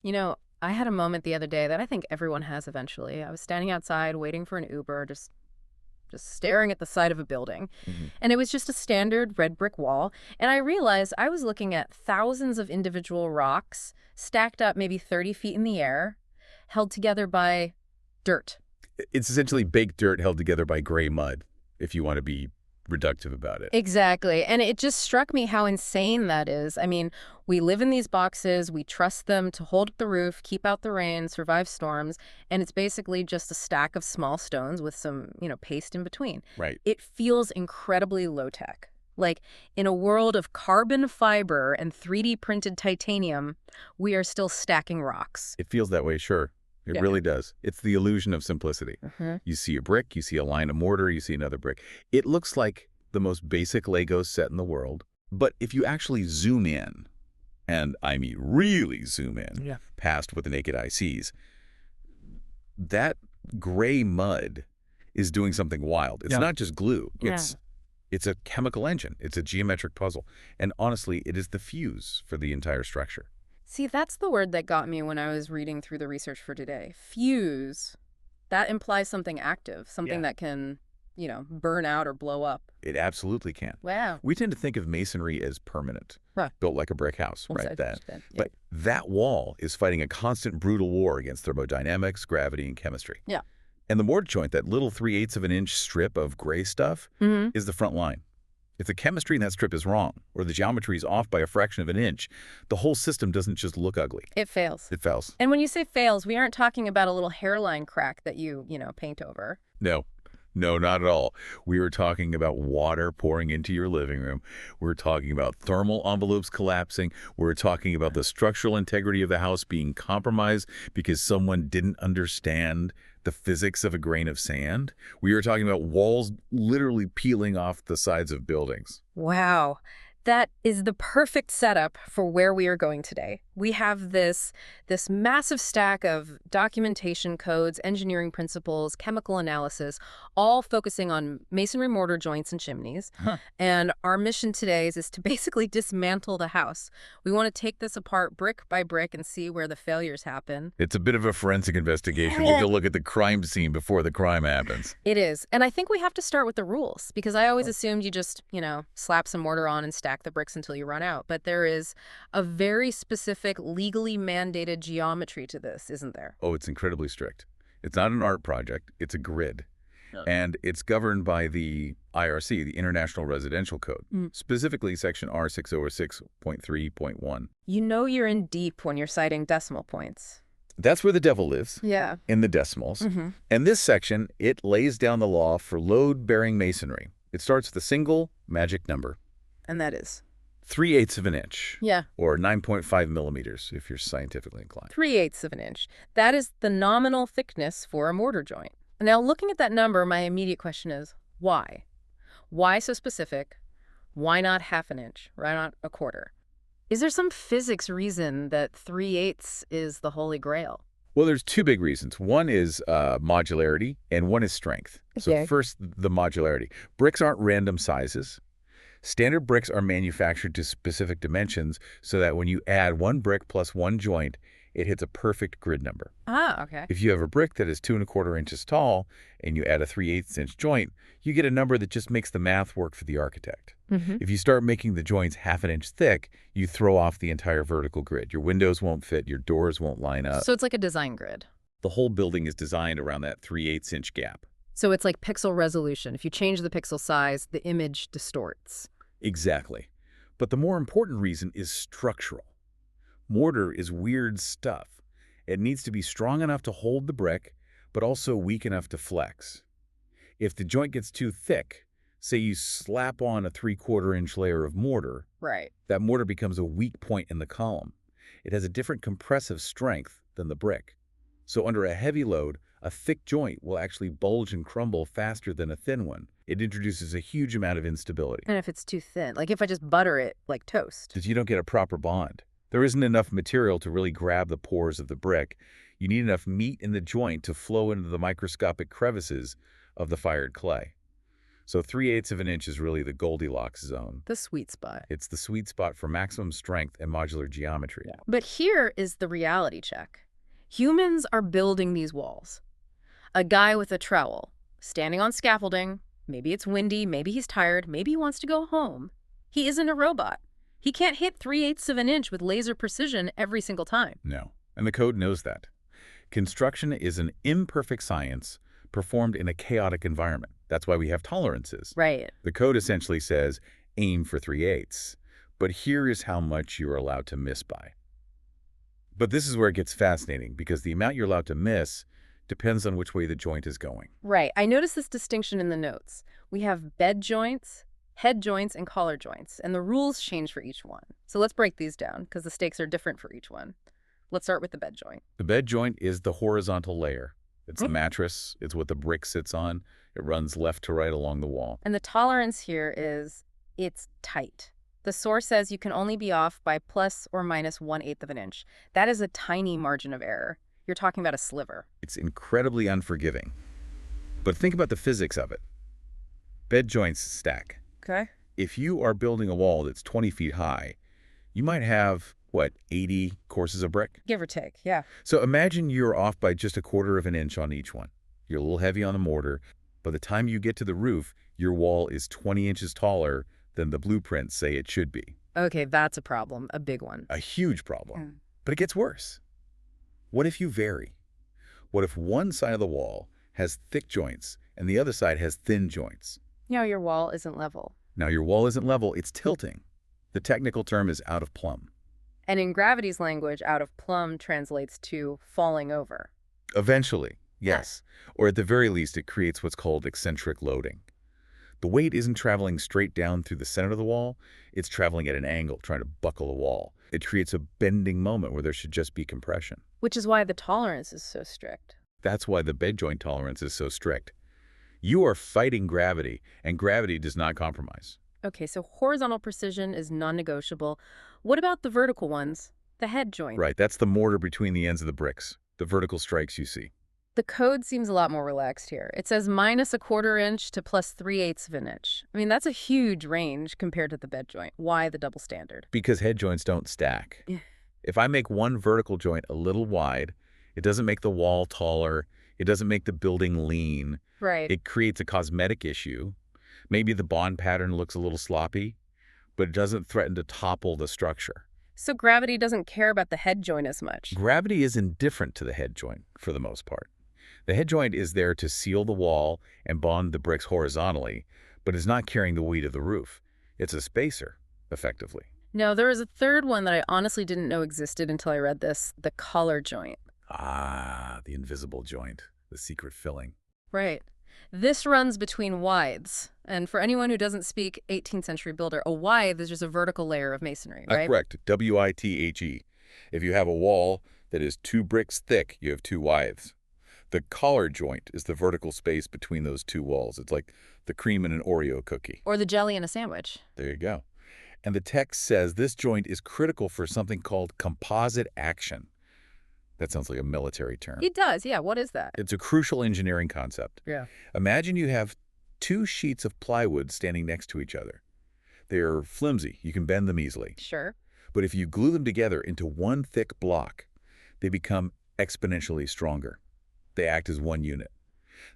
You know, I had a moment the other day that I think everyone has eventually. I was standing outside waiting for an Uber, just staring at the side of a building. Mhm. And it was just a standard red brick wall. And I realized I was looking at thousands of individual rocks stacked up maybe 30 feet in the air, held together by dirt. It's essentially baked dirt held together by gray mud, if you want to be reductive about it. Exactly. And it just struck me how insane that is. I mean, we live in these boxes, we trust them to hold up the roof, keep out the rain, survive storms, and it's basically just a stack of small stones with some, paste in between. Right. It feels incredibly low tech. Like in a world of carbon fiber and 3D printed titanium, we are still stacking rocks. It feels that way, sure. It Yeah. really does. It's the illusion of simplicity. Hmm. You see a brick, you see a line of mortar, you see another brick. It looks like the most basic Lego set in the world. But if you actually zoom in, and I mean really zoom in, Yeah. past what the naked eye sees, that gray mud is doing something wild. It's Yeah. not just glue. Yeah. It's a chemical engine. It's a geometric puzzle. And honestly, it is the fuse for the entire structure. See, that's the word that got me when I was reading through the research for today. Fuse. That implies something active, something Yeah. that can, burn out or blow up. It absolutely can. Wow. We tend to think of masonry as permanent, Right. built like a brick house, Well right? said, That. well said. Yeah. But that wall is fighting a constant brutal war against thermodynamics, gravity, and chemistry. Yeah. And the mortar joint, that little 3/8 of an inch strip of gray stuff, Mm-hmm. is the front line. If the chemistry in that strip is wrong, or the geometry is off by a fraction of an inch, the whole system doesn't just look ugly. It fails. It fails. And when you say fails, we aren't talking about a little hairline crack that you paint over. No. No, not at all. We were talking about water pouring into your living room. We're talking about thermal envelopes collapsing. We're talking about the structural integrity of the house being compromised because someone didn't understand the physics of a grain of sand. We were talking about walls literally peeling off the sides of buildings. Wow. That is the perfect setup for where we are going today. We have this massive stack of documentation codes, engineering principles, chemical analysis, all focusing on masonry mortar joints and chimneys. Huh. And our mission today is to basically dismantle the house. We want to take this apart brick by brick and see where the failures happen. It's a bit of a forensic investigation. You have to look at the crime scene before the crime happens. It is. And I think we have to start with the rules because I always assumed you just, slap some mortar on and stack the bricks until you run out. But there is a very specific, legally mandated geometry to this, isn't there? Oh, it's incredibly strict. It's not an art project. It's a grid. Yeah. And it's governed by the IRC, the International Residential Code, specifically Section R606.3.1. You know you're in deep when you're citing decimal points. That's where the devil lives, Yeah. in the decimals. Mm-hmm. And this section, it lays down the law for load-bearing masonry. It starts with a single magic number, And that is? 3/8 of an inch, Yeah. or 9.5 millimeters if you're scientifically inclined. 3/8 of an inch. That is the nominal thickness for a mortar joint. Now, looking at that number, my immediate question is, why? Why so specific? Why not half an inch? Why not a quarter? Is there some physics reason that 3/8 is the holy grail? Well, there's two big reasons. One is modularity, and one is strength. So Okay. first, the modularity. Bricks aren't random sizes. Standard bricks are manufactured to specific dimensions so that when you add one brick plus one joint, it hits a perfect grid number. Ah, okay. If you have a brick that is 2¼ inches tall and you add a 3/8 inch joint, you get a number that just makes the math work for the architect. Mm-hmm. If you start making the joints half an inch thick, you throw off the entire vertical grid. Your windows won't fit, your doors won't line up. So it's like a design grid. The whole building is designed around that 3/8 inch gap. So it's like pixel resolution. If you change the pixel size, the image distorts. Exactly. But the more important reason is structural. Mortar is weird stuff. It needs to be strong enough to hold the brick, but also weak enough to flex. If the joint gets too thick, say you slap on a 3/4 inch layer of mortar, Right. that mortar becomes a weak point in the column. It has a different compressive strength than the brick. So under a heavy load, a thick joint will actually bulge and crumble faster than a thin one. It introduces a huge amount of instability. And if it's too thin, like if I just butter it like toast. Because you don't get a proper bond. There isn't enough material to really grab the pores of the brick. You need enough meat in the joint to flow into the microscopic crevices of the fired clay. So 3/8 of an inch is really the Goldilocks zone. The sweet spot. It's the sweet spot for maximum strength and modular geometry. Yeah. But here is the reality check. Humans are building these walls. A guy with a trowel, standing on scaffolding. Maybe it's windy, maybe he's tired, maybe he wants to go home. He isn't a robot. He can't hit 3/8 of an inch with laser precision every single time. No. And the code knows that. Construction is an imperfect science performed in a chaotic environment. That's why we have tolerances. Right. The code essentially says, aim for 3/8. But here is how much you're allowed to miss by. But this is where it gets fascinating, because the amount you're allowed to miss depends on which way the joint is going. Right. I noticed this distinction in the notes. We have bed joints, head joints, and collar joints, and the rules change for each one. So let's break these down, because the stakes are different for each one. Let's start with the bed joint. The bed joint is the horizontal layer. It's the mattress. It's what the brick sits on. It runs left to right along the wall. And the tolerance here is it's tight. The source says you can only be off by plus or minus 1/8 of an inch. That is a tiny margin of error. You're talking about a sliver. It's incredibly unforgiving. But think about the physics of it. Bed joints stack. Okay. If you are building a wall that's 20 feet high, you might have, 80 courses of brick? Give or take, yeah. So imagine you're off by just 1/4 of an inch on each one. You're a little heavy on the mortar. By the time you get to the roof, your wall is 20 inches taller than the blueprints say it should be. Okay, that's a problem, a big one. A huge problem. But it gets worse. What if you vary? What if one side of the wall has thick joints and the other side has thin joints? Your wall isn't level. Now your wall isn't level, it's tilting. The technical term is out of plumb. And in gravity's language, out of plumb translates to falling over. Eventually, yes. Or at the very least, it creates what's called eccentric loading. The weight isn't traveling straight down through the center of the wall. It's traveling at an angle, trying to buckle the wall. It creates a bending moment where there should just be compression. Which is why the tolerance is so strict. That's why the bed joint tolerance is so strict. You are fighting gravity, and gravity does not compromise. Okay, so horizontal precision is non-negotiable. What about the vertical ones? The head joint. Right, that's the mortar between the ends of the bricks, the vertical strikes you see. The code seems a lot more relaxed here. It says minus 1/4 inch to plus 3/8 of an inch. I mean, that's a huge range compared to the bed joint. Why the double standard? Because head joints don't stack. Yeah. If I make one vertical joint a little wide, it doesn't make the wall taller. It doesn't make the building lean. Right. It creates a cosmetic issue. Maybe the bond pattern looks a little sloppy, but it doesn't threaten to topple the structure. So gravity doesn't care about the head joint as much. Gravity is indifferent to the head joint for the most part. The head joint is there to seal the wall and bond the bricks horizontally, but is not carrying the weight of the roof. It's a spacer, effectively. Now, there is a third one that I honestly didn't know existed until I read this, the collar joint. Ah, the invisible joint, the secret filling. Right. This runs between withes. And for anyone who doesn't speak 18th century builder, a withe is just a vertical layer of masonry, right? Correct. W-I-T-H-E. If you have a wall that is 2 bricks thick, you have 2 withes. The collar joint is the vertical space between those 2 walls. It's like the cream in an Oreo cookie. Or the jelly in a sandwich. There you go. And the text says this joint is critical for something called composite action. That sounds like a military term. It does, yeah. What is that? It's a crucial engineering concept. Yeah. Imagine you have 2 sheets of plywood standing next to each other. They're flimsy. You can bend them easily. Sure. But if you glue them together into one thick block, they become exponentially stronger. They act as one unit.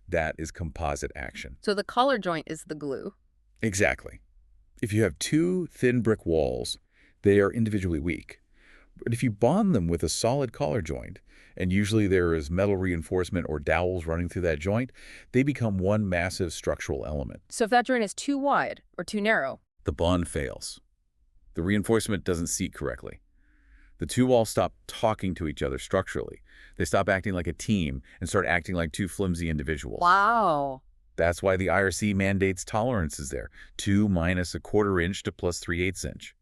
That is composite action. So the collar joint is the glue. Exactly. If you have 2 thin brick walls, they are individually weak. But if you bond them with a solid collar joint, and usually there is metal reinforcement or dowels running through that joint, they become one massive structural element. So if that joint is too wide or too narrow, The bond fails. The reinforcement doesn't seat correctly. The 2 walls stop talking to each other structurally. They stop acting like a team and start acting like 2 flimsy individuals. wow. That's why the IRC mandates tolerances there, 2 minus 1/4 inch to plus 3/8 inch.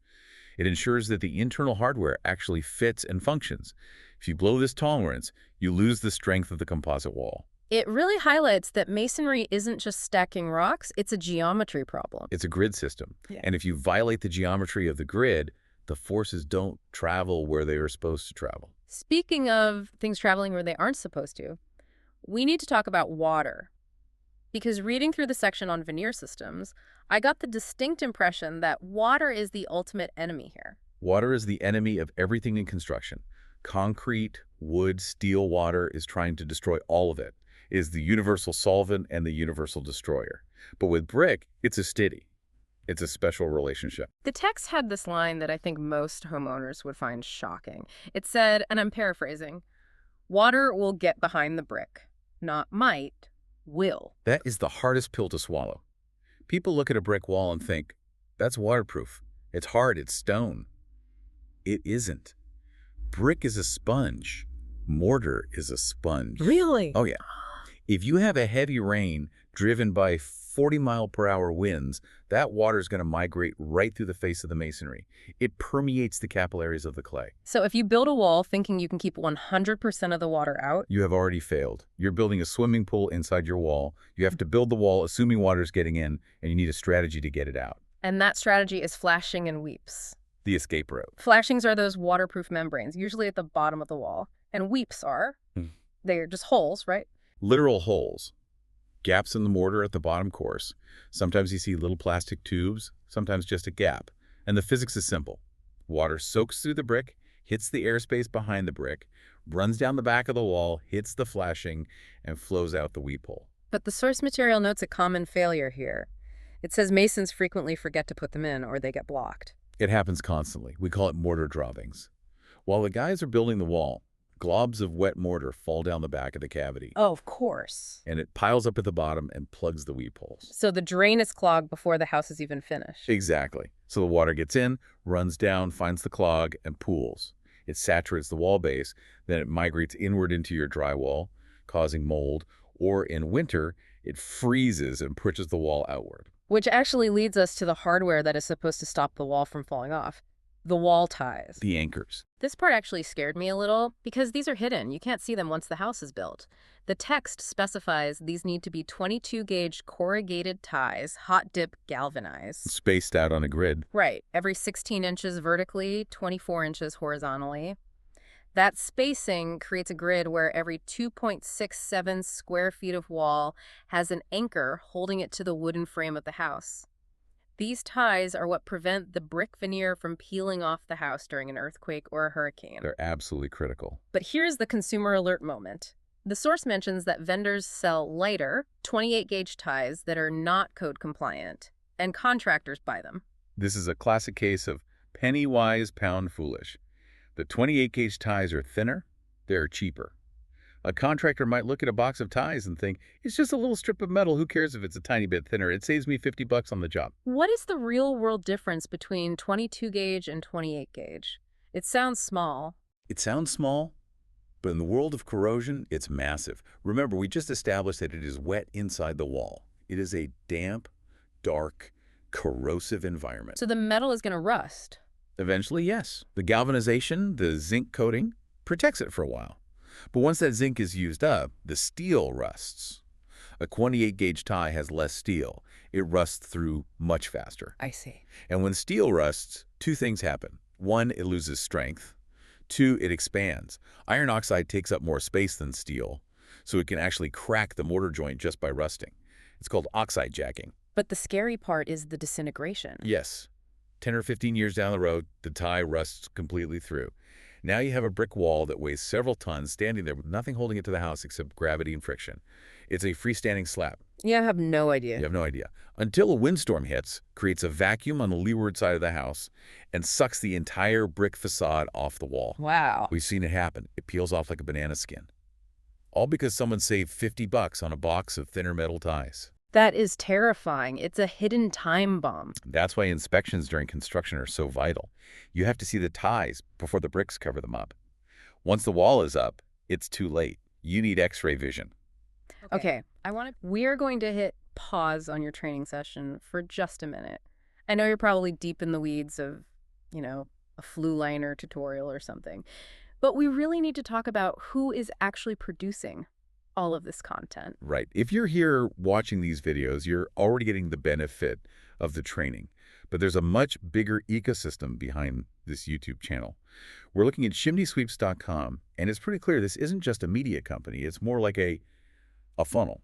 It ensures that the internal hardware actually fits and functions. If you blow this tolerance, you lose the strength of the composite wall. It really highlights that masonry isn't just stacking rocks, it's a geometry problem. It's a grid system. Yeah. And if you violate the geometry of the grid, the forces don't travel where they are supposed to travel. Speaking of things traveling where they aren't supposed to, we need to talk about water. because reading through the section on veneer systems, I got the distinct impression that water is the ultimate enemy here. Water is the enemy of everything in construction. Concrete, wood, steel, water is trying to destroy all of it. It is the universal solvent and the universal destroyer. But with brick, it's a steady. It's a special relationship. The text had this line that I think most homeowners would find shocking. It said, and I'm paraphrasing, water will get behind the brick. Not might, will. That is the hardest pill to swallow. People look at a brick wall and think, that's waterproof. It's hard, it's stone. It isn't. Brick is a sponge. Mortar is a sponge. Really? Oh, yeah. If you have a heavy rain driven by 40-mile-per-hour winds, that water is going to migrate right through the face of the masonry. It permeates the capillaries of the clay. So if you build a wall thinking you can keep 100% of the water out, You have already failed. You're building a swimming pool inside your wall. You have to build the wall assuming water is getting in, and you need a strategy to get it out. and that strategy is flashing and weeps. The escape route. Flashings are those waterproof membranes, usually at the bottom of the wall. And weeps are, Hmm. they're just holes, right? Literal holes. Gaps in the mortar at the bottom course. Sometimes you see little plastic tubes, sometimes just a gap. And the physics is simple. Water soaks through the brick, hits the airspace behind the brick, runs down the back of the wall, hits the flashing, and flows out the weep hole. But the source material notes a common failure here. It says masons frequently forget to put them in or they get blocked. It happens constantly. We call it mortar droppings. While the guys are building the wall, globs of wet mortar fall down the back of the cavity, Oh, of course. and it piles up at the bottom and plugs the weep holes. So the drain is clogged before the house is even finished. Exactly. So the water gets in, runs down, finds the clog, and pools. It saturates the wall base, then it migrates inward into your drywall, causing mold, or in winter, it freezes and pushes the wall outward. Which actually leads us to the hardware that is supposed to stop the wall from falling off. The wall ties. The anchors. This part actually scared me a little because these are hidden. You can't see them once the house is built. The text specifies these need to be 22-gauge corrugated ties, hot dip galvanized. Spaced out on a grid. Right, every 16 inches vertically, 24 inches horizontally. That spacing creates a grid where every 2.67 square feet of wall has an anchor holding it to the wooden frame of the house. These ties are what prevent the brick veneer from peeling off the house during an earthquake or a hurricane. They're absolutely critical. But here's the consumer alert moment. The source mentions that vendors sell lighter, 28-gauge ties that are not code compliant, and contractors buy them. This is a classic case of penny wise, pound foolish. The 28-gauge ties are thinner, they're cheaper. A contractor might look at a box of ties and think, it's just a little strip of metal, who cares if it's a tiny bit thinner? It saves me $50 on the job. What is the real-world difference between 22-gauge and 28-gauge? It sounds small. It sounds small, but in the world of corrosion, it's massive. Remember, we just established that it is wet inside the wall. It is a damp, dark, corrosive environment. So the metal is going to rust. Eventually, yes. The galvanization, the zinc coating, protects it for a while. But once that zinc is used up, the steel rusts. A 28-gauge tie has less steel. It rusts through much faster. I see. And when steel rusts, two things happen. One, it loses strength. Two, it expands. Iron oxide takes up more space than steel, so it can actually crack the mortar joint just by rusting. It's called oxide jacking. But the scary part is the disintegration. Yes. 10 or 15 years down the road, the tie rusts completely through. Now you have a brick wall that weighs several tons standing there with nothing holding it to the house except gravity and friction. It's a freestanding slab. Yeah, I have no idea. You have no idea. Until a windstorm hits, creates a vacuum on the leeward side of the house, and sucks the entire brick facade off the wall. Wow. We've seen it happen. It peels off like a banana skin. All because someone saved $50 on a box of thinner metal ties. That is terrifying. It's a hidden time bomb. That's why inspections during construction are so vital. You have to see the ties before the bricks cover them up. Once the wall is up, it's too late. You need X-ray vision. Okay, we're going to hit pause on your training session for just a minute. I know you're probably deep in the weeds of, a flue liner tutorial or something, but we really need to talk about who is actually producing all of this content. Right. If you're here watching these videos, you're already getting the benefit of the training. But there's a much bigger ecosystem behind this YouTube channel. We're looking at chimneysweeps.com, and it's pretty clear this isn't just a media company. It's more like a funnel.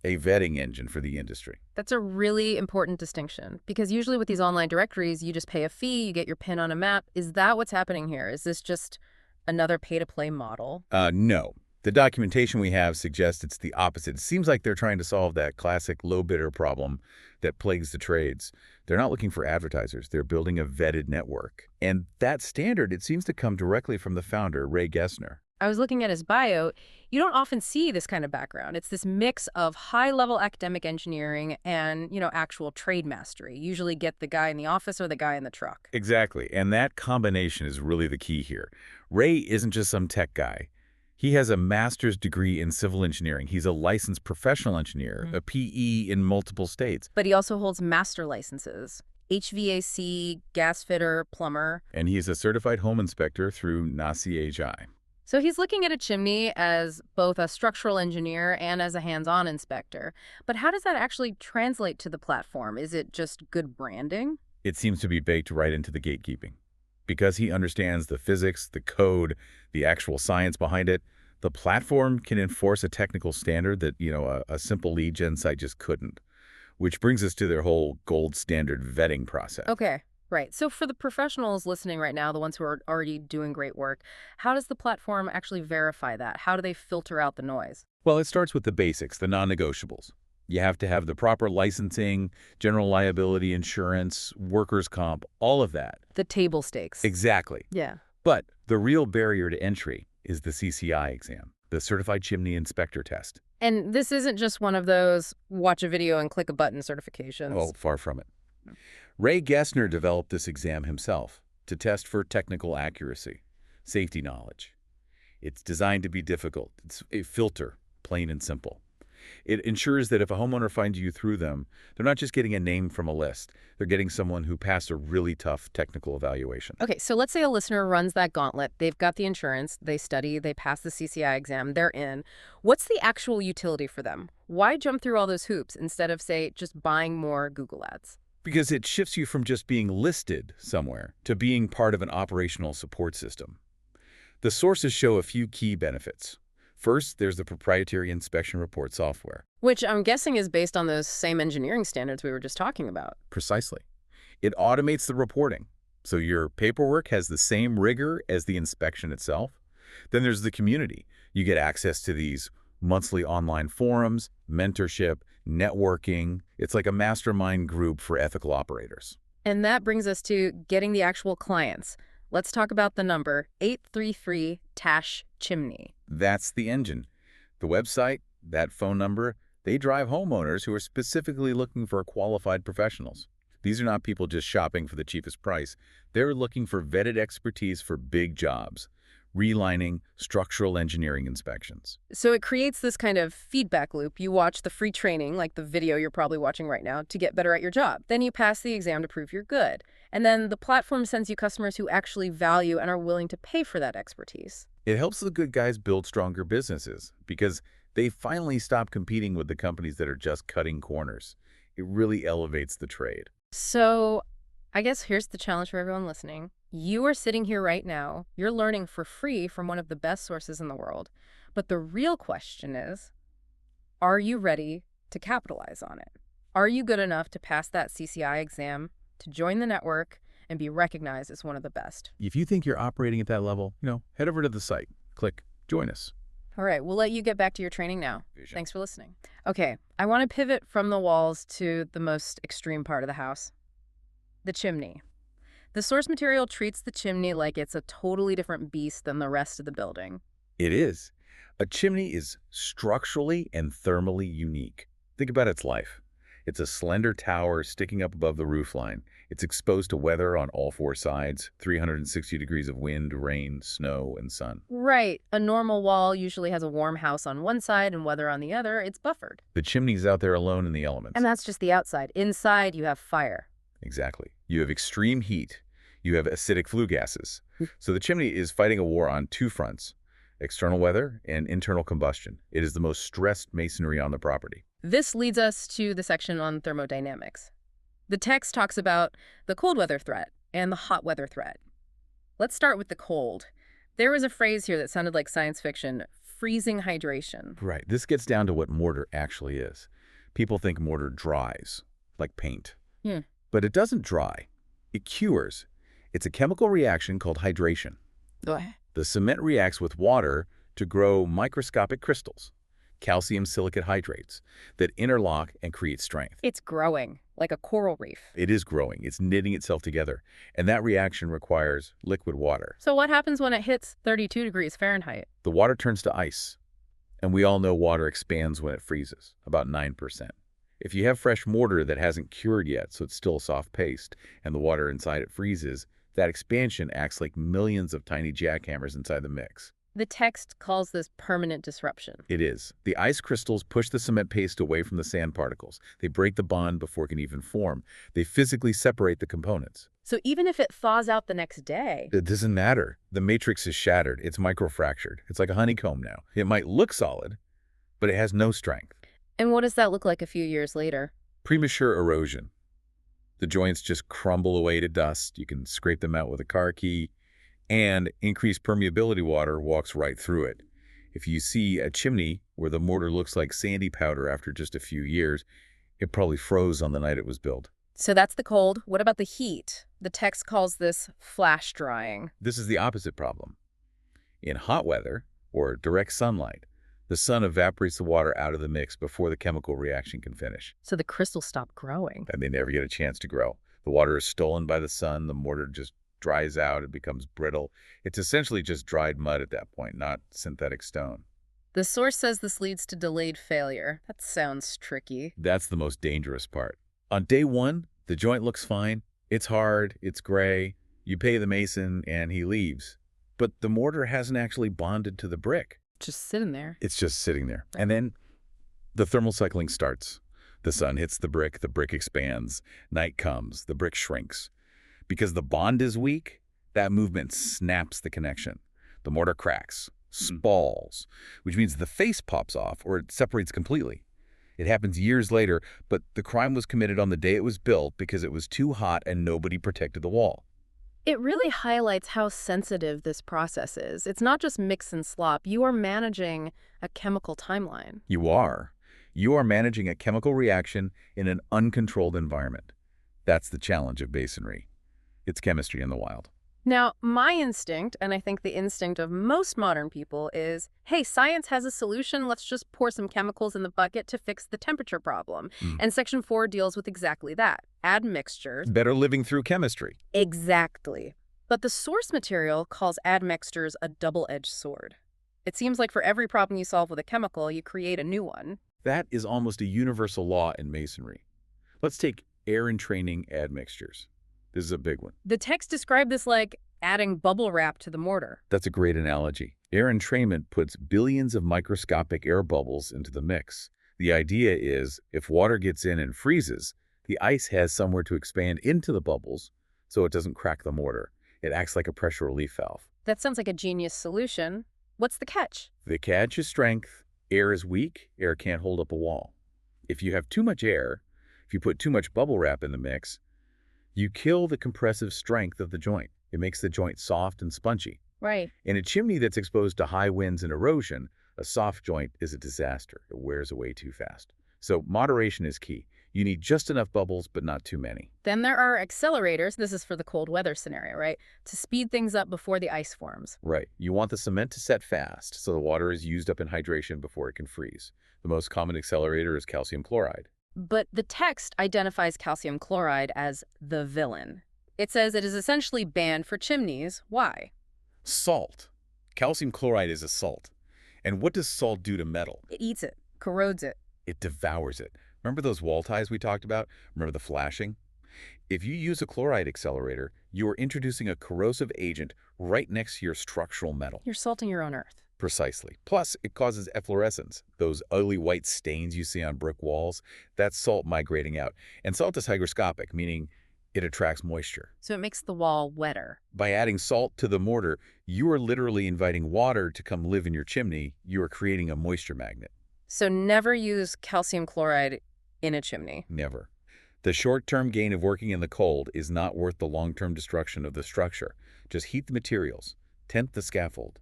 A vetting engine for the industry. That's a really important distinction because usually with these online directories, you just pay a fee, you get your pin on a map. Is that what's happening here? Is this just another pay-to-play model? No. The documentation we have suggests it's the opposite. It seems like they're trying to solve that classic low bidder problem that plagues the trades. They're not looking for advertisers. They're building a vetted network. And that standard, it seems to come directly from the founder, Ray Gessner. I was looking at his bio. You don't often see this kind of background. It's this mix of high-level academic engineering and, actual trade mastery. You usually get the guy in the office or the guy in the truck. Exactly. And that combination is really the key here. Ray isn't just some tech guy. He has a master's degree in civil engineering. He's a licensed professional engineer, a PE in multiple states. But he also holds master licenses, HVAC, gas fitter, plumber. And he's a certified home inspector through NACI. So he's looking at a chimney as both a structural engineer and as a hands-on inspector. But how does that actually translate to the platform? Is it just good branding? It seems to be baked right into the gatekeeping. Because he understands the physics, the code, the actual science behind it, the platform can enforce a technical standard that, a simple lead gen site just couldn't. Which brings us to their whole gold standard vetting process. Okay, right. So for the professionals listening right now, the ones who are already doing great work, how does the platform actually verify that? How do they filter out the noise? Well, it starts with the basics, the non-negotiables. You have to have the proper licensing, general liability insurance, workers' comp, all of that. The table stakes. Exactly. Yeah. But the real barrier to entry is the CCI exam, the Certified Chimney Inspector Test. And this isn't just one of those watch a video and click a button certifications. Oh, far from it. Ray Gessner developed this exam himself to test for technical accuracy, safety knowledge. It's designed to be difficult. It's a filter, plain and simple. It ensures that if a homeowner finds you through them, they're not just getting a name from a list. They're getting someone who passed a really tough technical evaluation. Okay, so let's say a listener runs that gauntlet. They've got the insurance, they study, they pass the CCI exam, they're in. What's the actual utility for them? Why jump through all those hoops instead of, say, just buying more Google ads? Because it shifts you from just being listed somewhere to being part of an operational support system. The sources show a few key benefits. First, there's the proprietary inspection report software. Which I'm guessing is based on those same engineering standards we were just talking about. Precisely. It automates the reporting, so your paperwork has the same rigor as the inspection itself. Then there's the community. You get access to these monthly online forums, mentorship, networking. It's like a mastermind group for ethical operators. And that brings us to getting the actual clients. Let's talk about the number 833-Chimney. That's the engine. The website, that phone number, they drive homeowners who are specifically looking for qualified professionals. These are not people just shopping for the cheapest price. They're looking for vetted expertise for big jobs, relining, structural engineering inspections. So it creates this kind of feedback loop. You watch the free training, like the video you're probably watching right now, to get better at your job. Then you pass the exam to prove you're good. And then the platform sends you customers who actually value and are willing to pay for that expertise. It helps the good guys build stronger businesses because they finally stop competing with the companies that are just cutting corners. It really elevates the trade. So I guess here's the challenge for everyone listening. You are sitting here right now. You're learning for free from one of the best sources in the world. But the real question is, are you ready to capitalize on it? Are you good enough to pass that CCI exam, to join the network, and be recognized as one of the best? If you think you're operating at that level, head over to the site. Click Join Us. All right, we'll let you get back to your training now. Vision. Thanks for listening. Okay, I want to pivot from the walls to the most extreme part of the house, the chimney. The source material treats the chimney like it's a totally different beast than the rest of the building. It is. A chimney is structurally and thermally unique. Think about its life. It's a slender tower sticking up above the roofline. It's exposed to weather on all four sides, 360 degrees of wind, rain, snow, and sun. Right. A normal wall usually has a warm house on one side and weather on the other. It's buffered. The chimney's out there alone in the elements. And that's just the outside. Inside, you have fire. Exactly. You have extreme heat. You have acidic flue gases. So the chimney is fighting a war on two fronts, external weather and internal combustion. It is the most stressed masonry on the property. This leads us to the section on thermodynamics. The text talks about the cold weather threat and the hot weather threat. Let's start with the cold. There was a phrase here that sounded like science fiction, freezing hydration. Right. This gets down to what mortar actually is. People think mortar dries, like paint. Hmm. But it doesn't dry. It cures. It's a chemical reaction called hydration. Ugh. The cement reacts with water to grow microscopic crystals, calcium silicate hydrates, that interlock and create strength. It's growing, like a coral reef. It is growing. It's knitting itself together. And that reaction requires liquid water. So what happens when it hits 32 degrees Fahrenheit? The water turns to ice. And we all know water expands when it freezes, about 9%. If you have fresh mortar that hasn't cured yet, so it's still a soft paste, and the water inside it freezes, that expansion acts like millions of tiny jackhammers inside the mix. The text calls this permanent disruption. It is. The ice crystals push the cement paste away from the sand particles. They break the bond before it can even form. They physically separate the components. So even if it thaws out the next day, It doesn't matter. The matrix is shattered. It's microfractured. It's like a honeycomb now. It might look solid, but it has no strength. and what does that look like a few years later? Premature erosion. The joints just crumble away to dust. You can scrape them out with a car key. And increased permeability water walks right through it. If you see a chimney where the mortar looks like sandy powder after just a few years, it probably froze on the night it was built. So that's the cold. What about the heat? The text calls this flash drying. This is the opposite problem. In hot weather, or direct sunlight, the sun evaporates the water out of the mix before the chemical reaction can finish, So the crystals stop growing. and they never get a chance to grow. The water is stolen by the sun, the mortar just dries out, it becomes brittle. It's essentially just dried mud at that point, not synthetic stone. The source says this leads to delayed failure. That sounds tricky. That's the most dangerous part. On day one, the joint looks fine. It's hard, it's gray. You pay the mason and he leaves. But the mortar hasn't actually bonded to the brick. Just sitting there. It's just sitting there. And then the thermal cycling starts. The sun hits the brick expands. Night comes, the brick shrinks. Because the bond is weak, that movement snaps the connection. The mortar cracks, spalls, which means the face pops off or it separates completely. It happens years later, but the crime was committed on the day it was built because it was too hot and nobody protected the wall. It really highlights how sensitive this process is. It's not just mix and slop. You are managing a chemical timeline. You are. You are managing a chemical reaction in an uncontrolled environment. That's the challenge of masonry. It's chemistry in the wild. Now, my instinct, and I think the instinct of most modern people, is, hey, science has a solution. Let's just pour some chemicals in the bucket to fix the temperature problem. And Section 4 deals with exactly that. Add mixtures. Better living through chemistry. Exactly. But the source material calls admixtures a double-edged sword. It seems like for every problem you solve with a chemical, you create a new one. That is almost a universal law in masonry. Let's take air and training admixtures. This is a big one. The text described this like adding bubble wrap to the mortar. That's a great analogy. Air entrainment puts billions of microscopic air bubbles into the mix. The idea is, if water gets in and freezes, the ice has somewhere to expand into the bubbles so it doesn't crack the mortar. It acts like a pressure relief valve. That sounds like a genius solution. What's the catch? The catch is strength. Air is weak. Air can't hold up a wall. If you have too much air, if you put too much bubble wrap in the mix, you kill the compressive strength of the joint. It makes the joint soft and spongy. Right. In a chimney that's exposed to high winds and erosion, a soft joint is a disaster. It wears away too fast. So moderation is key. You need just enough bubbles, but not too many. Then there are accelerators. This is for the cold weather scenario, right? To speed things up before the ice forms. Right. You want the cement to set fast, so the water is used up in hydration before it can freeze. The most common accelerator is calcium chloride. But the text identifies calcium chloride as the villain. It says it is essentially banned for chimneys. Why? Salt. Calcium chloride is a salt. And what does salt do to metal? It eats it, corrodes it. It devours it. Remember those wall ties we talked about? Remember the flashing? If you use a chloride accelerator, you are introducing a corrosive agent right next to your structural metal. You're salting your own earth. Precisely. Plus, it causes efflorescence. Those ugly white stains you see on brick walls, that's salt migrating out. And salt is hygroscopic, meaning it attracts moisture. So it makes the wall wetter. By adding salt to the mortar, you are literally inviting water to come live in your chimney. You are creating a moisture magnet. So never use calcium chloride in a chimney. Never. The short-term gain of working in the cold is not worth the long-term destruction of the structure. Just heat the materials, tent the scaffold.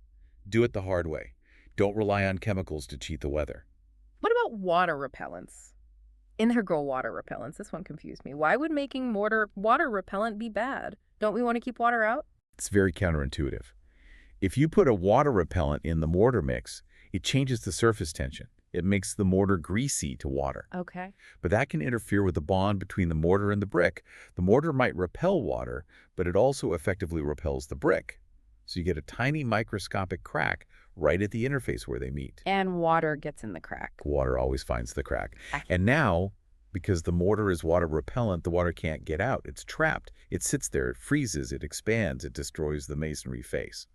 Do it the hard way. Don't rely on chemicals to cheat the weather. What about water repellents? Integral water repellents. This one confused me. Why would making water repellent be bad? Don't we want to keep water out? It's very counterintuitive. If you put a water repellent in the mortar mix, it changes the surface tension. It makes the mortar greasy to water. Okay. But that can interfere with the bond between the mortar and the brick. The mortar might repel water, but it also effectively repels the brick. So you get a tiny microscopic crack right at the interface where they meet. And water gets in the crack. Water always finds the crack. Ah. And now, because the mortar is water repellent, the water can't get out. It's trapped. It sits there. It freezes. It expands. It destroys the masonry face.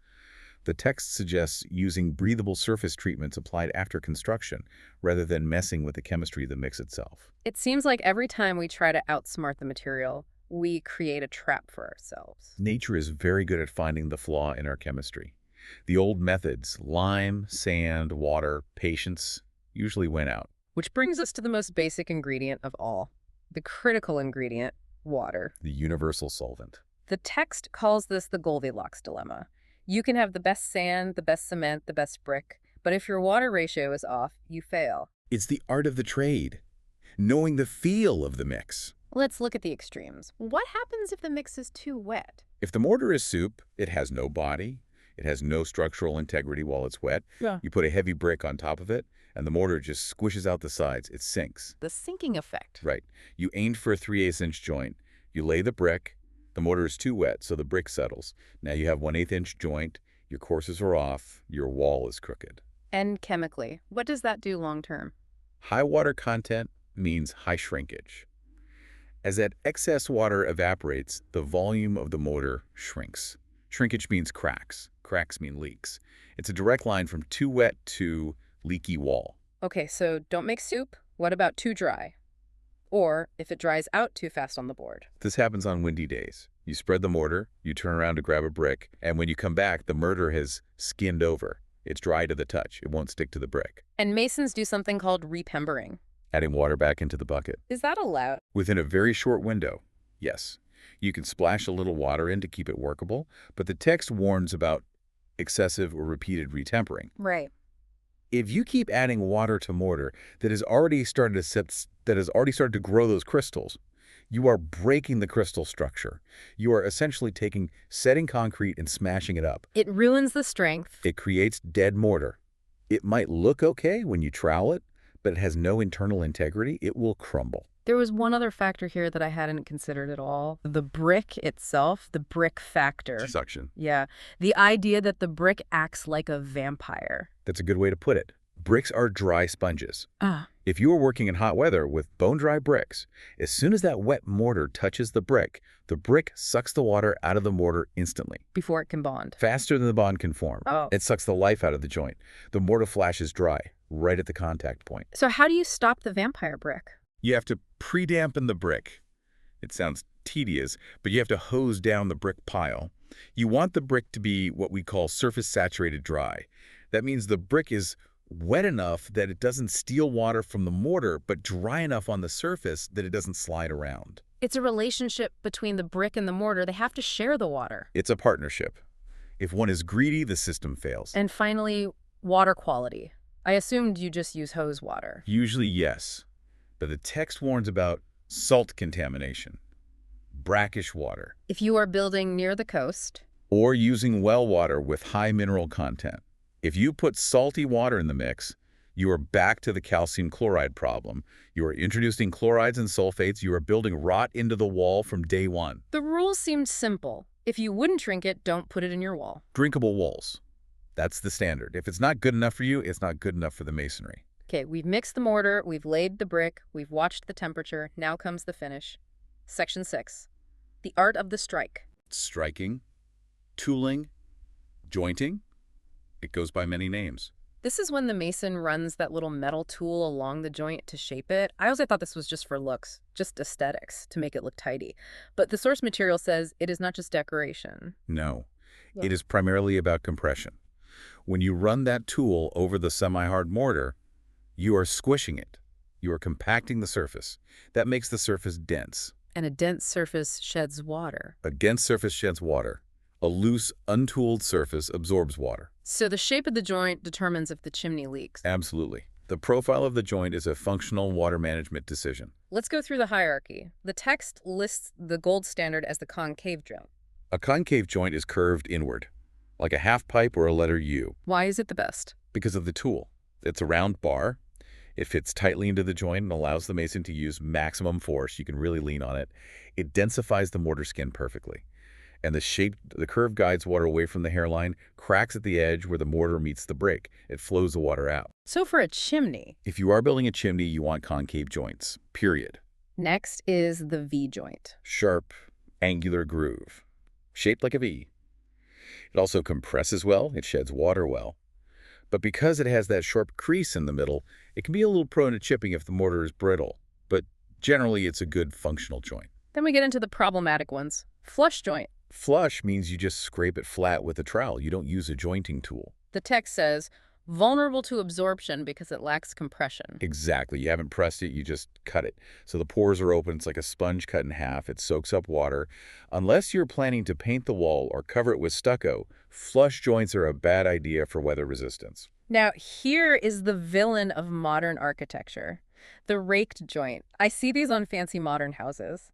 The text suggests using breathable surface treatments applied after construction rather than messing with the chemistry of the mix itself. It seems like every time we try to outsmart the material, we create a trap for ourselves. Nature is very good at finding the flaw in our chemistry. The old methods, lime, sand, water, patience, usually went out. Which brings us to the most basic ingredient of all, the critical ingredient, water. The universal solvent. The text calls this the Goldilocks dilemma. You can have the best sand, the best cement, the best brick, but if your water ratio is off, you fail. It's the art of the trade, knowing the feel of the mix. Let's look at the extremes. What happens if the mix is too wet? If the mortar is soup, it has no body, it has no structural integrity while it's wet. Yeah. You put a heavy brick on top of it, and the mortar just squishes out the sides. It sinks. The sinking effect. Right. You aimed for a 3/8 inch joint. You lay the brick. The mortar is too wet, so the brick settles. Now you have 1/8 inch joint. Your courses are off. Your wall is crooked. And chemically, what does that do long term? High water content means high shrinkage. As that excess water evaporates, the volume of the mortar shrinks. Shrinkage means cracks. Cracks mean leaks. It's a direct line from too wet to leaky wall. Okay, so don't make soup. What about too dry? Or if it dries out too fast on the board. This happens on windy days. You spread the mortar, you turn around to grab a brick, and when you come back, the mortar has skinned over. It's dry to the touch. It won't stick to the brick. And masons do something called repembering. Adding water back into the bucket. Is that allowed? Within a very short window, yes. You can splash a little water in to keep it workable, but the text warns about excessive or repeated retempering. Right. If you keep adding water to mortar that has already started to grow those crystals, you are breaking the crystal structure. You are essentially taking setting concrete and smashing it up. It ruins the strength. It creates dead mortar. It might look okay when you trowel it, but it has no internal integrity. It will crumble. There was one other factor here that I hadn't considered at all. The brick itself, the brick factor. Suction. Yeah. The idea that the brick acts like a vampire. That's a good way to put it. Bricks are dry sponges. Ah. If you are working in hot weather with bone-dry bricks, as soon as that wet mortar touches the brick sucks the water out of the mortar instantly. Before it can bond. Faster than the bond can form. Oh. It sucks the life out of the joint. The mortar flashes dry, right at the contact point. So how do you stop the vampire brick? You have to pre-dampen the brick. It sounds tedious, but you have to hose down the brick pile. You want the brick to be what we call surface saturated dry. That means the brick is wet enough that it doesn't steal water from the mortar, but dry enough on the surface that it doesn't slide around. It's a relationship between the brick and the mortar. They have to share the water. It's a partnership. If one is greedy, the system fails. And finally, water quality. I assumed you just use hose water. Usually, yes. But the text warns about salt contamination, brackish water, If you are building near the coast, or using well water with high mineral content. If you put salty water in the mix, you are back to the calcium chloride problem. You are introducing chlorides and sulfates. You are building rot into the wall from day one. the rules seemed simple. If you wouldn't drink it, don't put it in your wall. Drinkable walls. That's the standard. If it's not good enough for you, it's not good enough for the masonry. Okay, we've mixed the mortar, we've laid the brick, we've watched the temperature. Now comes the finish. Section 6. The art of the strike. Striking, tooling, jointing. It goes by many names. This is when the mason runs that little metal tool along the joint to shape it. I always thought this was just for looks, just aesthetics, to make it look tidy. But the source material says it is not just decoration. No, Yeah. it is primarily about compression. When you run that tool over the semi-hard mortar, you are squishing it. You are compacting the surface. That makes the surface dense. And a dense surface sheds water. A dense surface sheds water. A loose, untooled surface absorbs water. So the shape of the joint determines if the chimney leaks. Absolutely. The profile of the joint is a functional water management decision. Let's go through the hierarchy. The text lists the gold standard as the concave joint. A concave joint is curved inward, like a half pipe or a letter U, Why is it the best? because of the tool. It's a round bar. It fits tightly into the joint and allows the mason to use maximum force. You can really lean on it. It densifies the mortar skin perfectly. And the curve guides water away from the hairline, cracks at the edge where the mortar meets the brick. It flows the water out. So for a chimney, If you are building a chimney, you want concave joints, period. next is the V joint. Sharp, angular groove, shaped like a V. It also compresses well, it sheds water well. But because it has that sharp crease in the middle, it can be a little prone to chipping if the mortar is brittle. But generally, it's a good functional joint. Then we get into the problematic ones. Flush joint. Flush means you just scrape it flat with a trowel. You don't use a jointing tool. The text says, vulnerable to absorption because it lacks compression. Exactly. You haven't pressed it, you just cut it. So the pores are open. It's like a sponge cut in half. It soaks up water. Unless you're planning to paint the wall or cover it with stucco, flush joints are a bad idea for weather resistance. Now, here is the villain of modern architecture, the raked joint. I see these on fancy modern houses.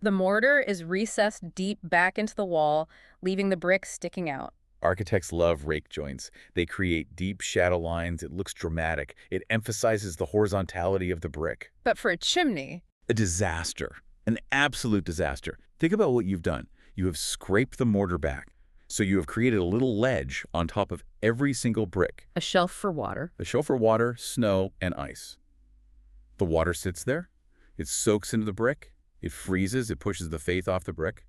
The mortar is recessed deep back into the wall, leaving the brick sticking out. Architects love rake joints. They create deep shadow lines. It looks dramatic. It emphasizes the horizontality of the brick. But for a chimney, A disaster. An absolute disaster. Think about what you've done. You have scraped the mortar back. So you have created a little ledge on top of every single brick. a shelf for water. A shelf for water, snow, and ice. The water sits there. It soaks into the brick. It freezes. It pushes the faith off the brick.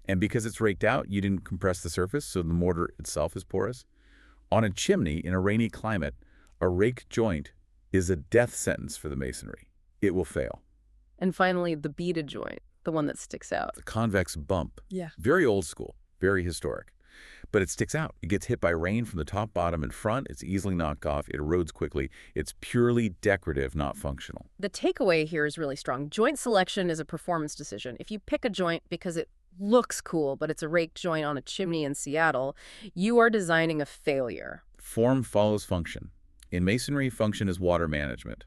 And because it's raked out, you didn't compress the surface, so the mortar itself is porous. On a chimney in a rainy climate, a raked joint is a death sentence for the masonry. It will fail. And finally, the beaded joint, the one that sticks out. The convex bump. Yeah. Very old school, very historic. But it sticks out. It gets hit by rain from the top, bottom, and front. It's easily knocked off. It erodes quickly. It's purely decorative, not functional. The takeaway here is really strong. Joint selection is a performance decision. If you pick a joint because it looks cool, but it's a raked joint on a chimney in Seattle, you are designing a failure. Form follows function. In masonry, function is water management.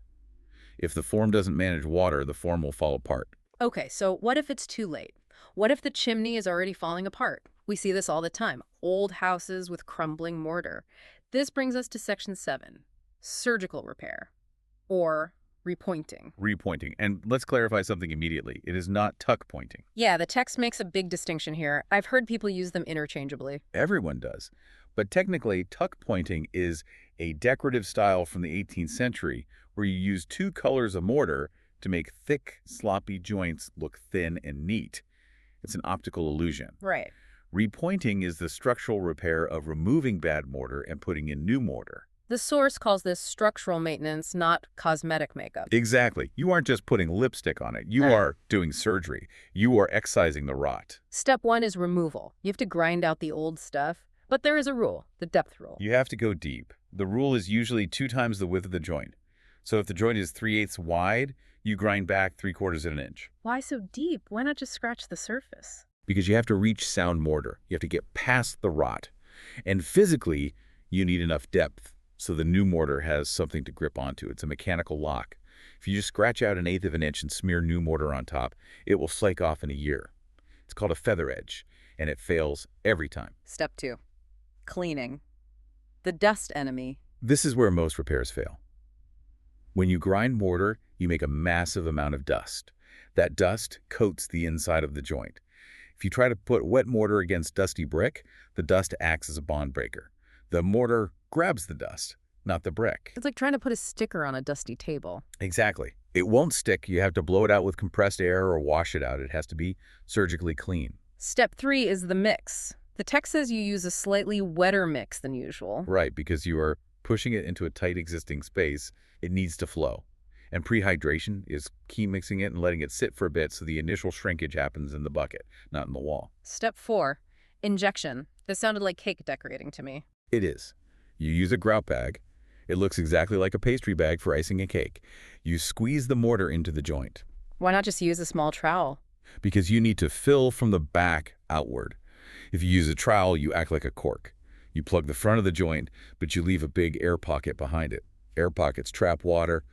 If the form doesn't manage water, the form will fall apart. Okay, so what if it's too late? What if the chimney is already falling apart? We see this all the time. Old houses with crumbling mortar. This brings us to section 7, surgical repair, or repointing. Repointing. And let's clarify something immediately. It is not tuck pointing. Yeah, the text makes a big distinction here. I've heard people use them interchangeably. Everyone does. But technically, tuck pointing is a decorative style from the 18th century where you use two colors of mortar to make thick, sloppy joints look thin and neat. It's an optical illusion. Right. Repointing is the structural repair of removing bad mortar and putting in new mortar. The source calls this structural maintenance, not cosmetic makeup. Exactly. You aren't just putting lipstick on it. You are doing surgery. You are excising the rot. Step 1 is removal. You have to grind out the old stuff. But there is a rule, the depth rule. You have to go deep. The rule is usually 2 times the width of the joint. So if the joint is 3/8 wide, you grind back 3/4 of an inch. Why so deep? Why not just scratch the surface? Because you have to reach sound mortar. You have to get past the rot. And physically, you need enough depth so the new mortar has something to grip onto. It's a mechanical lock. If you just scratch out 1/8 of an inch and smear new mortar on top, it will flake off in a year. It's called a feather edge, and it fails every time. Step 2, cleaning. The dust enemy. This is where most repairs fail. When you grind mortar, you make a massive amount of dust. That dust coats the inside of the joint. If you try to put wet mortar against dusty brick, the dust acts as a bond breaker. The mortar grabs the dust, not the brick. It's like trying to put a sticker on a dusty table. Exactly. It won't stick. You have to blow it out with compressed air or wash it out. It has to be surgically clean. Step 3 is the mix. The text says you use a slightly wetter mix than usual. Right, because you are pushing it into a tight existing space. It needs to flow. And prehydration is key, mixing it and letting it sit for a bit so the initial shrinkage happens in the bucket, not in the wall. Step 4, injection. This sounded like cake decorating to me. It is. You use a grout bag. It looks exactly like a pastry bag for icing a cake. You squeeze the mortar into the joint. Why not just use a small trowel? Because you need to fill from the back outward. If you use a trowel, you act like a cork. You plug the front of the joint, but you leave a big air pocket behind it. Air pockets trap water.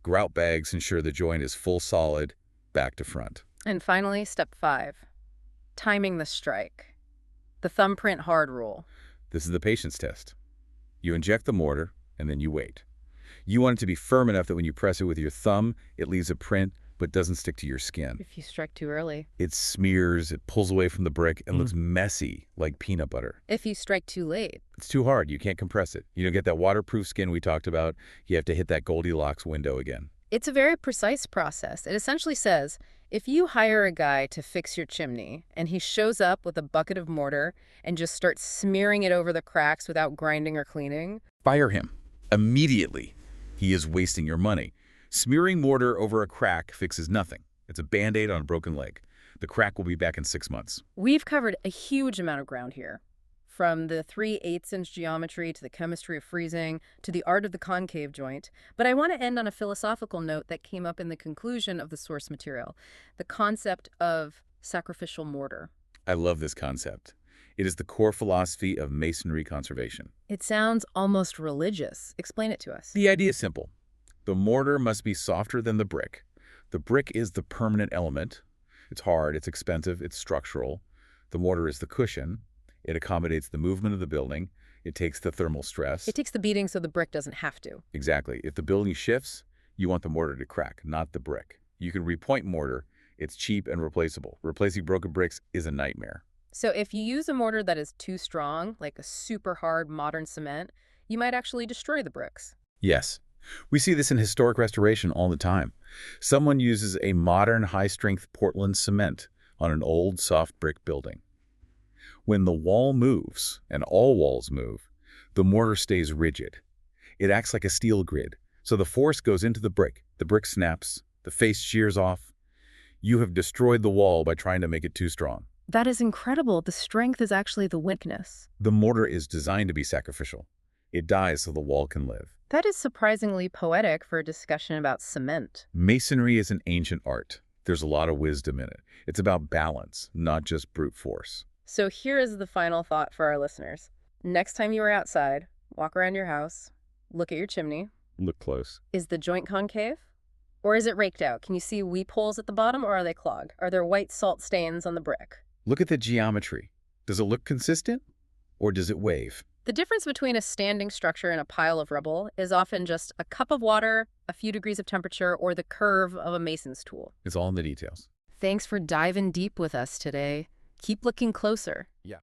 Grout bags ensure the joint is full solid, back to front. And finally, step 5, timing the strike. The thumbprint hard rule. This is the patience test. You inject the mortar, and then you wait. You want it to be firm enough that when you press it with your thumb, it leaves a print but doesn't stick to your skin. If you strike too early. It smears, it pulls away from the brick, and looks messy like peanut butter. If you strike too late. It's too hard. You can't compress it. You don't get that waterproof skin we talked about. You have to hit that Goldilocks window again. It's a very precise process. It essentially says, if you hire a guy to fix your chimney and he shows up with a bucket of mortar and just starts smearing it over the cracks without grinding or cleaning, fire him immediately. He is wasting your money. Smearing mortar over a crack fixes nothing. It's a Band-Aid on a broken leg. The crack will be back in 6 months. we've covered a huge amount of ground here. From the 3/8" geometry to the chemistry of freezing to the art of the concave joint. But I want to end on a philosophical note that came up in the conclusion of the source material, the concept of sacrificial mortar. I love this concept. It is the core philosophy of masonry conservation. It sounds almost religious. Explain it to us. The idea is simple. The mortar must be softer than the brick. The brick is the permanent element. It's hard, it's expensive, it's structural. The mortar is the cushion. It accommodates the movement of the building. It takes the thermal stress. It takes the beating so the brick doesn't have to. Exactly. If the building shifts, you want the mortar to crack, not the brick. You can repoint mortar. It's cheap and replaceable. Replacing broken bricks is a nightmare. So if you use a mortar that is too strong, like a super hard modern cement, you might actually destroy the bricks. Yes. We see this in historic restoration all the time. Someone uses a modern high-strength Portland cement on an old soft brick building. When the wall moves, and all walls move, the mortar stays rigid. It acts like a steel grid, so the force goes into the brick snaps, the face shears off. You have destroyed the wall by trying to make it too strong. That is incredible. The strength is actually the weakness. The mortar is designed to be sacrificial. It dies so the wall can live. That is surprisingly poetic for a discussion about cement. Masonry is an ancient art. There's a lot of wisdom in it. It's about balance, not just brute force. So here is the final thought for our listeners. Next time you are outside, walk around your house, look at your chimney. Look close. Is the joint concave? Or is it raked out? Can you see weep holes at the bottom, or are they clogged? Are there white salt stains on the brick? Look at the geometry. Does it look consistent, or does it wave? The difference between a standing structure and a pile of rubble is often just a cup of water, a few degrees of temperature, or the curve of a mason's tool. It's all in the details. Thanks for diving deep with us today. Keep looking closer. Yeah.